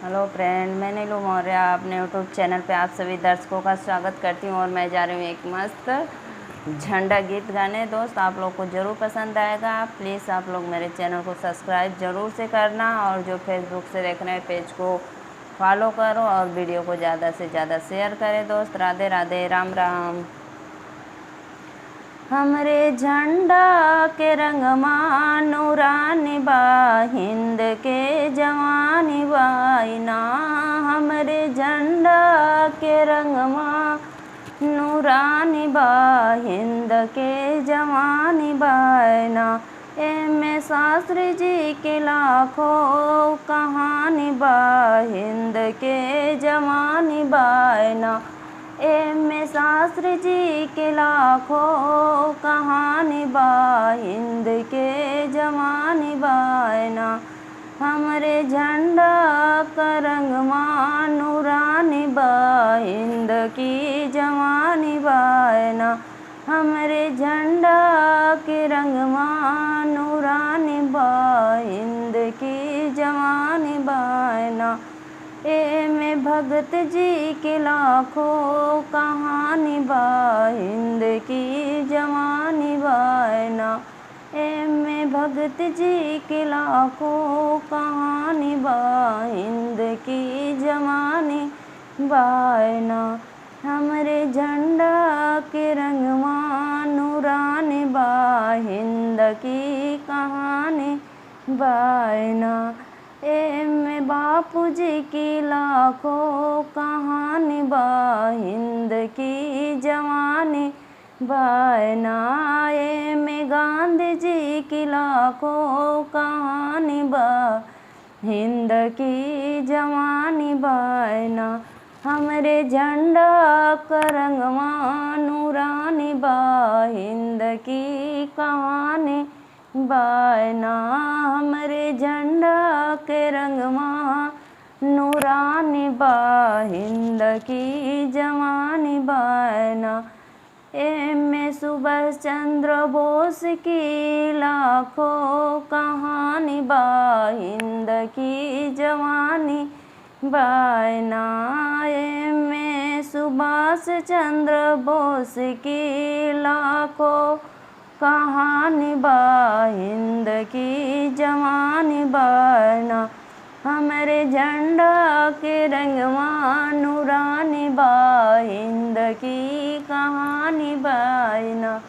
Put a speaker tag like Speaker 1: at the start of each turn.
Speaker 1: Hello friend, मैं नीलू मौर्य अपने YouTube channel पे आप सभी दर्शकों का स्वागत करती हूँ। और मैं जा रही हूँ एक मस्त झंडा गीत गाने। दोस्त, आप लोग को ज़रूर पसंद आएगा। प्लीज़ आप लोग मेरे चैनल को सब्सक्राइब ज़रूर से करना, और जो फेसबुक से देख रहे हैं पेज को फॉलो करो और वीडियो को ज़्यादा से ज़्यादा शेयर करें। दोस्त, राधे राधे, राम राम। हमरे झंडा के रंगमा नूरानी बा, हिंद के जवानी बाइना। हमरे झंडा के रंगमा नूरानी बा, हिंद के जवानी बाइना। एमे शास्त्री जी के लाखों कहानी बा, हिंद के जवानी बाइना। एमे शास्त्री जी के लाखों कहानी बा, हिंद के जवानी बाइना। हमरे झंडा का रंगमा नूरानी बा, हिंद की जवानी बाइना। हमरे झंडा के रंगमा नूरानी बा, हिंद की जवानी बाइना। एमे भगत जी के लाखों कहानी बा, हिंद की जवानी बाइना। एमे भगत जी के लाखों कहानी बा, हिंद की जवानी बाइना। हमरे झंडा के रंगवा नूरानी बा, हिंद की कहानी बाइना। एमे बापू जी की लाखों कहानी बा, हिंद की जवानी बाइना। एमे गांधी जी की लाखों कहानी बा, हिंद की जवानी बाइना। हमरे झंडा का रंगवा नूरानी बा, हिंद की कहानी बाइना। हमरे झंडा के रंगवा नूरानी बा, हिंद की जवानी बाइना। एमे सुभाष चंद्र बोस की लाखों कहानी बा, हिंद की जवानी बाइना। एमे सुभाष चंद्र बोस की लाखों कहानी बा, हिंद की जवानी बाइना। हमरे झंडा के रंगवा नूरानी बा, हिंद की कहानी बाइना।